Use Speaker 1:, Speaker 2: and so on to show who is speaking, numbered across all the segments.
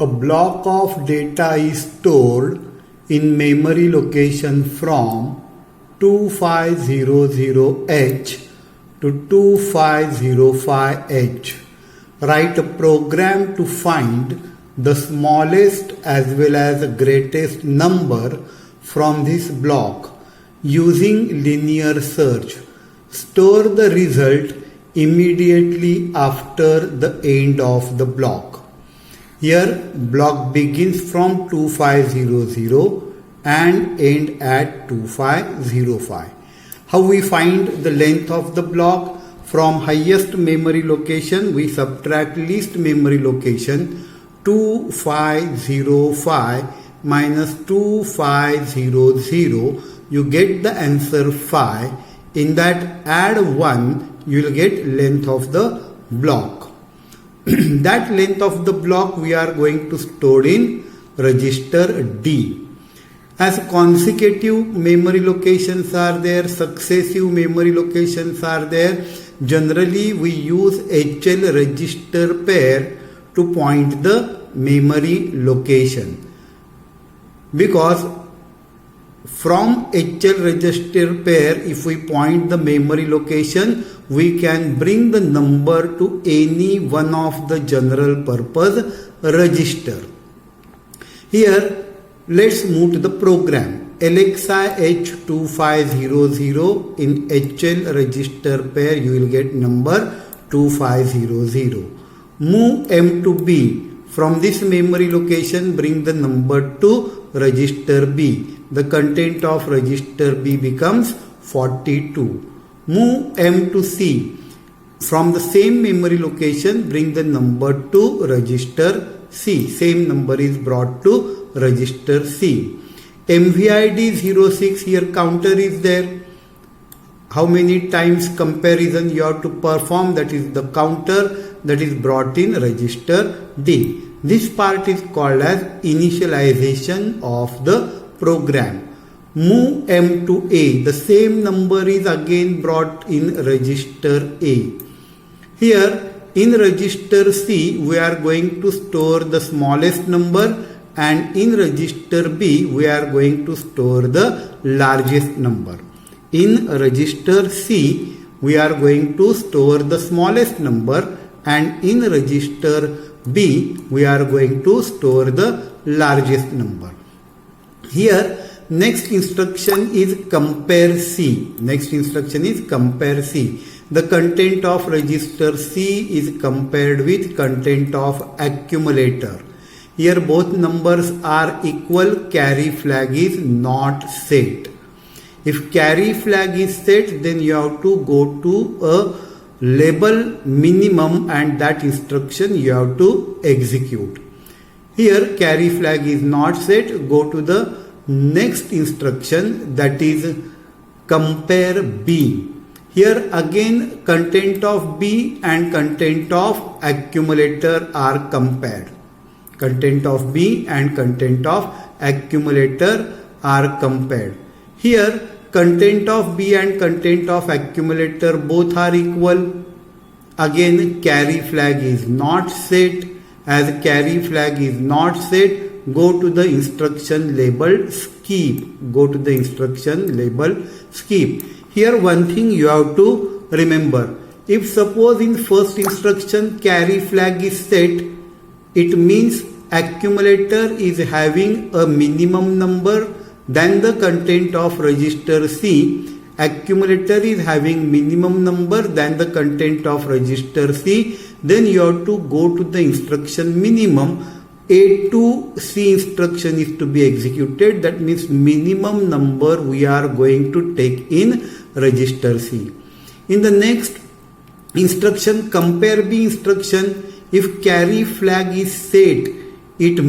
Speaker 1: A block of data is stored in memory location from 2500H to 2505H. Write a program to find the smallest as well as the greatest number from this block using linear search. Store the result immediately after the end of the block. Here block begins from 2500 and end at 2505. How we find the length of the block? From highest memory location we subtract least memory location. 2505 minus 2500, you get the answer 5. In that add 1, you will get length of the block. That length of the block we are going to store in register D. As consecutive memory locations are there, successive memory locations are there, generally we use HL register pair to point the memory location, because from HL register pair if we point the memory location, we can bring the number to any one of the general purpose register. Here let's move to the program. LXI H2500 in HL register pair you will get number 2500. Move M to B. From this memory location bring the number to register B. The content of register B becomes 42. Move M to C. From the same memory location bring the number to register C. Same number is brought to register C. MVID 06, here counter is there. How many times comparison you have to perform, that is the counter that is brought in register D. This part is called as initialization of the program. Move M to A. The same number is again brought in register A. Here in register C we are going to store the smallest number, and in register B we are going to store the largest number. In register C we are going to store the smallest number, and in register B we are going to store the largest number. Here next instruction is compare C. Next instruction is compare C. The content of register C is compared with content of accumulator. Here both numbers are equal, carry flag is not set. If carry flag is set, then you have to go to a label minimum and that instruction you have to execute. Here carry flag is not set, go to the next instruction, that is compare B. Here again content of B and content of accumulator are compared. Content of B and content of accumulator are compared. Here content of B and content of accumulator both are equal. Again carry flag is not set. As carry flag is not set, go to the instruction labeled skip. Go to the instruction labeled skip. Here one thing you have to remember. If suppose in first instruction carry flag is set, it means accumulator is having a minimum number than the content of register C. Accumulator is having minimum number than the content of register C. Then you have to go to the instruction minimum. A to C instruction is to be executed. That means minimum number we are going to take in register C. In the next instruction, compare B instruction, if carry flag is set, it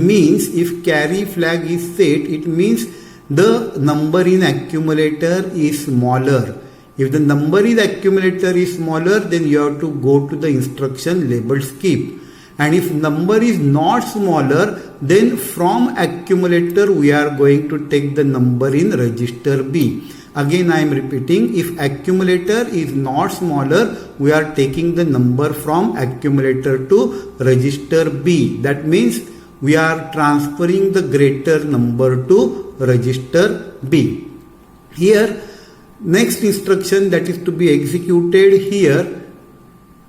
Speaker 1: means the number in accumulator is smaller. If the number in accumulator is smaller, then you have to go to the instruction labeled skip. And if number is not smaller, then from accumulator we are going to take the number in register B. Again I am repeating, if accumulator is not smaller, we are taking the number from accumulator to register B. That means we are transferring the greater number to register B. Here, next instruction that is to be executed here,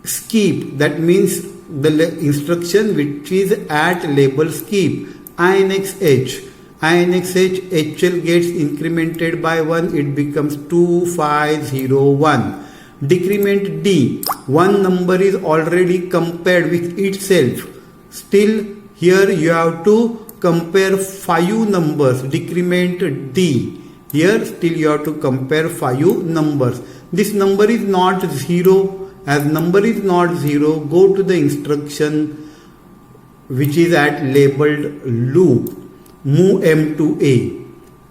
Speaker 1: skip, that means the instruction which is at label skip, INXH. INXH, HL gets incremented by 1, it becomes 2501. Decrement D, one number is already compared with itself. Still here you have to compare 5 numbers, decrement D. Here still you have to compare 5 numbers. This number is not 0. As number is not 0, go to the instruction which is at labeled loop. Move M to A.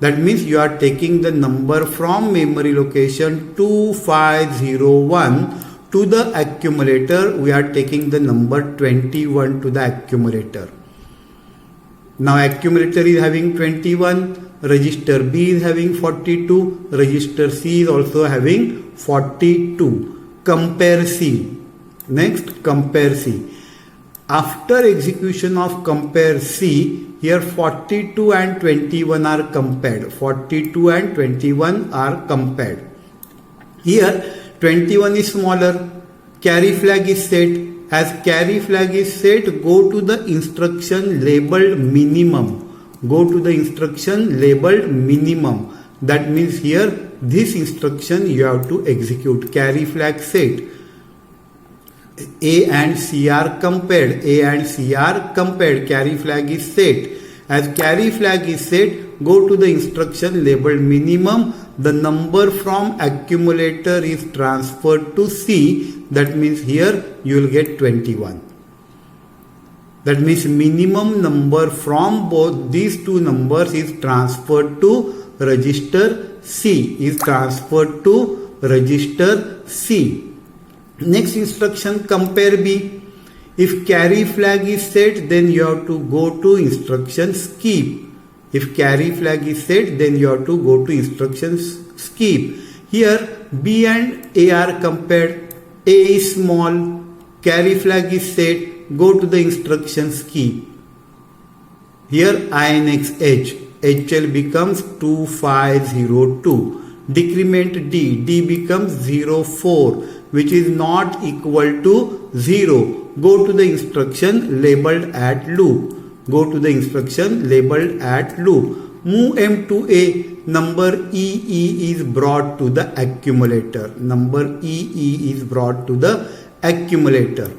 Speaker 1: That means you are taking the number from memory location 2501 to the accumulator. We are taking the number 21 to the accumulator. Now accumulator is having 21, register B is having 42, register C is also having 42. Compare C. Next, compare C. After execution of compare C, here 42 and 21 are compared. 42 and 21 are compared. Here 21 is smaller. Carry flag is set. As carry flag is set, go to the instruction labeled minimum. Go to the instruction labeled minimum. That means here this instruction you have to execute. Carry flag set. A and C are compared. A and C are compared. Carry flag is set. As carry flag is set, go to the instruction labeled minimum. The number from accumulator is transferred to C. That means here you will get 21. That means minimum number from both these two numbers is transferred to register C. Is transferred to register C. Next instruction, compare B. If carry flag is set, then you have to go to instruction skip. If carry flag is set, then you have to go to instruction skip. Here B and A are compared. A is small, carry flag is set, go to the instruction skip. Here INXH, HL becomes 2502. Decrement D, D becomes 04, which is not equal to 0. Go to the instruction labeled at loop. Go to the instruction labeled at loop. Move M to A. Number EE is brought to the accumulator. Number EE is brought to the accumulator.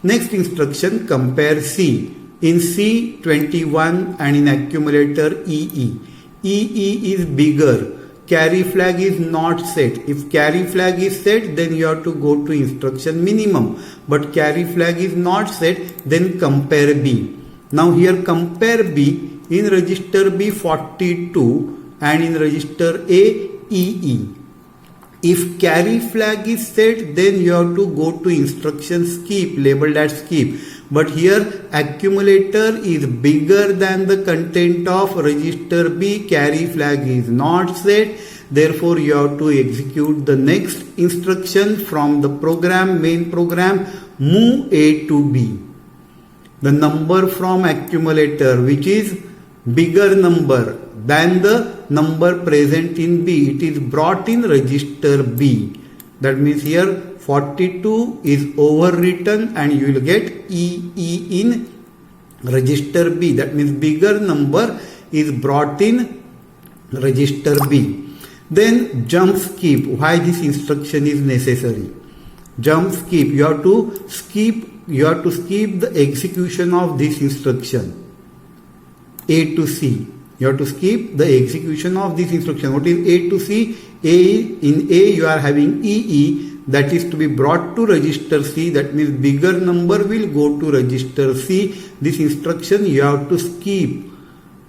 Speaker 1: Next instruction, compare C. In C, 21 and in accumulator EE. EE is bigger. Carry flag is not set. If carry flag is set, then you have to go to instruction minimum. But carry flag is not set, then compare B. Now here compare B. In register B 42 and in register A EE. If carry flag is set, then you have to go to instruction skip, labeled as skip. But here accumulator is bigger than the content of register B, carry flag is not set. Therefore you have to execute the next instruction from the program, main program, move A to B. The number from accumulator which is bigger number than the number present in B, it is brought in register B. That means here 42 is overwritten and you will get EE in register B. That means bigger number is brought in register B. Then jump skip. Why this instruction is necessary? Jump skip. You have to skip the execution of this instruction. A to C. You have to skip the execution of this instruction. What is A to C? In A you are having EE, that is to be brought to register C. That means bigger number will go to register C. This instruction you have to skip.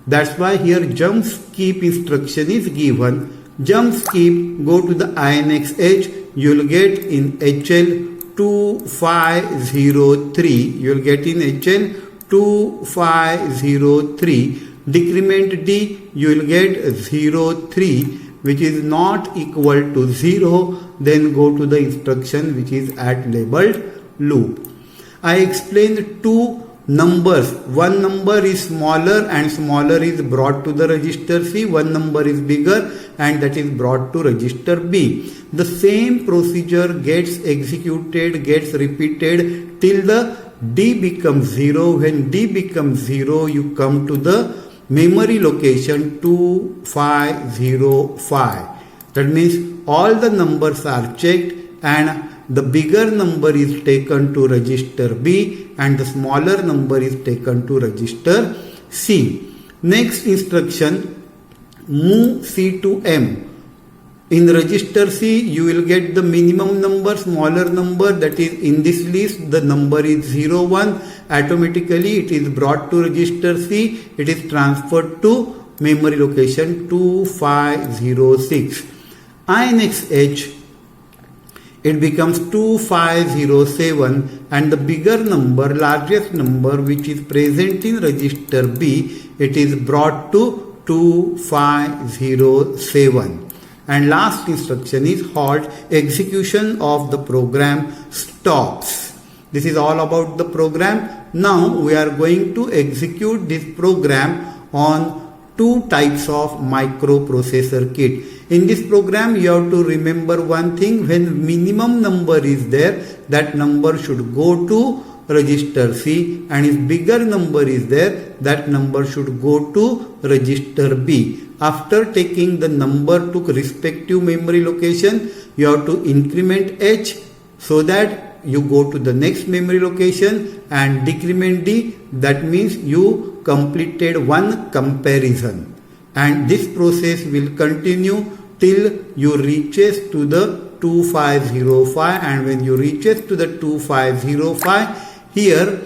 Speaker 1: That's why here jump skip instruction is given. Jump skip, go to the INXH, you will get in HL 2503. You will get in HL 2503. Decrement D, you will get 03, which is not equal to 0. Then go to the instruction which is at labeled loop. I explained two numbers, one number is smaller and smaller is brought to the register C, one number is bigger and that is brought to register B. The same procedure gets executed, gets repeated till the D becomes 0. When D becomes 0, you come to the memory location 2505. That means all the numbers are checked and the bigger number is taken to register B and the smaller number is taken to register C. Next instruction, move C to M. In register C, you will get the minimum number, smaller number, that is in this list, the number is 01. Automatically it is brought to register C. It is transferred to memory location 2506. INX H, it becomes 2507 and the bigger number, largest number which is present in register B, it is brought to 2507. And last instruction is halt. Execution of the program stops. This is all about the program. Now we are going to execute this program on two types of microprocessor kit. In this program you have to remember one thing: when minimum number is there, that number should go to register C, and if bigger number is there, that number should go to register B. After taking the number to respective memory location, you have to increment H so that you go to the next memory location, and decrement D, that means you completed one comparison, and this process will continue till you reaches to the 2505. And when you reaches to the 2505, here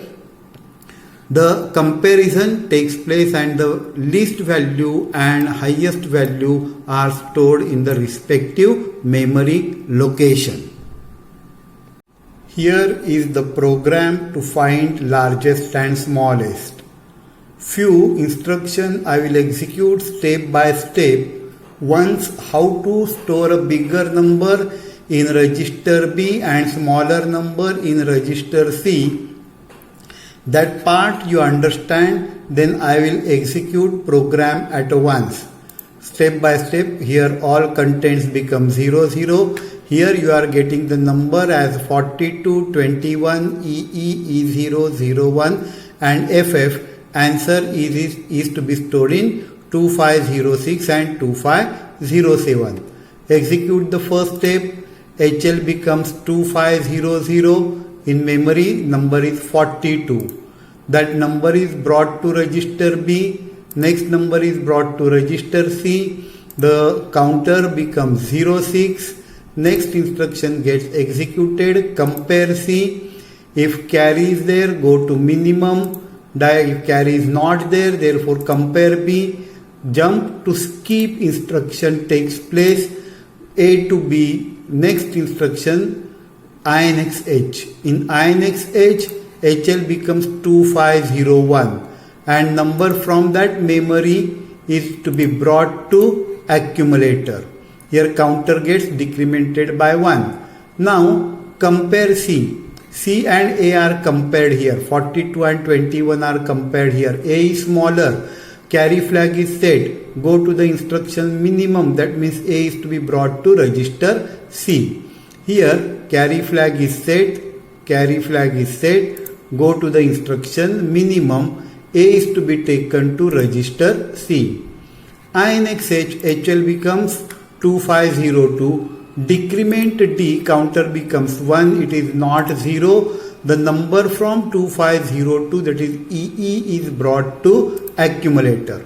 Speaker 1: the comparison takes place and the least value and highest value are stored in the respective memory location. Here is the program to find largest and smallest. Few instructions I will execute step by step. Once, how to store a bigger number in register B and smaller number in register C. That part you understand, then I will execute program at once. Step by step, here all contents become 00. Here you are getting the number as 4221 EE001 and FF. Answer is to be stored in 2506 and 2507. Execute the first step. HL becomes 2500. In memory, number is 42. That number is brought to register B. Next number is brought to register C. The counter becomes 06. Next instruction gets executed. Compare C. If carry is there, go to minimum. If carry is not there, therefore compare B. Jump to skip instruction takes place. A to B. Next instruction, INX H. In INX H, HL becomes 2501 and number from that memory is to be brought to accumulator. Here counter gets decremented by 1. Now compare C. C and A are compared here. 42 and 21 are compared here. A is smaller. Carry flag is set. Go to the instruction minimum. That means A is to be brought to register C. Here carry flag is set. Carry flag is set. Go to the instruction minimum. A is to be taken to register C. INX H, HL becomes 2502. Decrement D, counter becomes 1. It is not 0. The number from 2502, that is EE, is brought to accumulator.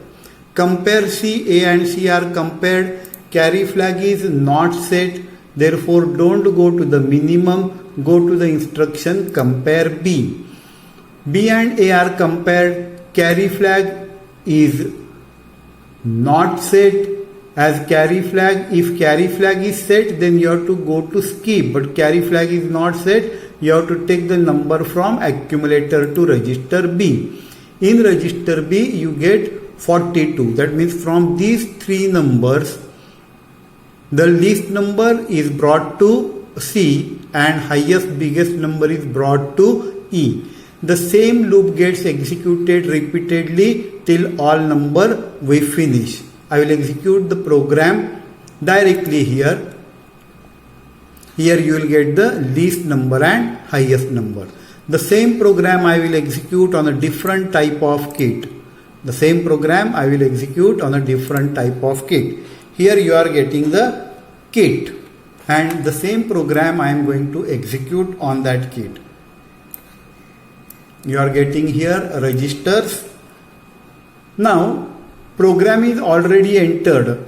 Speaker 1: Compare C. A and C are compared. Carry flag is not set. Therefore, don't go to the minimum. Go to the instruction compare B. B and A are compared. Carry flag is not set as carry flag. If carry flag is set, then you have to go to skip, but carry flag is not set. You have to take the number from accumulator to register B. In register B, you get 42. That means from these three numbers, the least number is brought to C and highest biggest number is brought to E. The same loop gets executed repeatedly till all number we finish. I will execute the program directly here. Here you will get the least number and highest number. The same program I will execute on a different type of kit. The same program I will execute on a different type of kit. Here you are getting the kit, and the same program I am going to execute on that kit. You are getting here registers. Now program is already entered.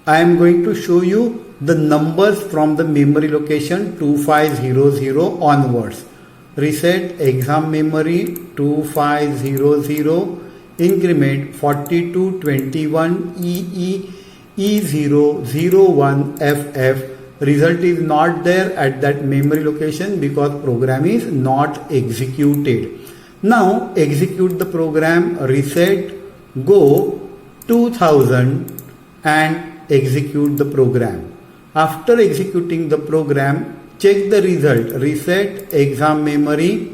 Speaker 1: I am going to show you the numbers from the memory location 2500 onwards. Reset exam memory 2500, increment 4221 E001FF. Result is not there at that memory location because program is not executed. Now execute the program, reset, go 2000 and execute the program. After executing the program, check the result. Reset exam memory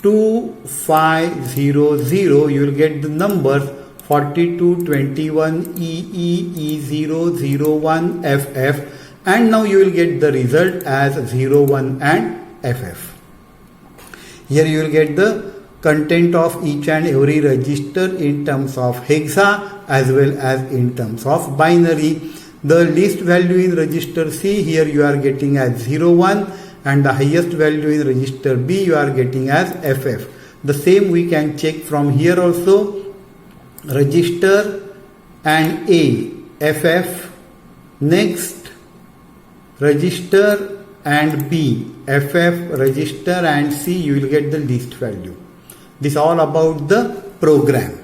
Speaker 1: 2500. You will get the numbers 4221 E001FF, and now you will get the result as 01 and FF. Here you will get the content of each and every register in terms of hexa as well as in terms of binary. The least value in register C here you are getting as 01, and the highest value in register B you are getting as FF. The same we can check from here also. Register and A, FF. Next, register and B, FF, register and C, you will get the least value. This all about the program.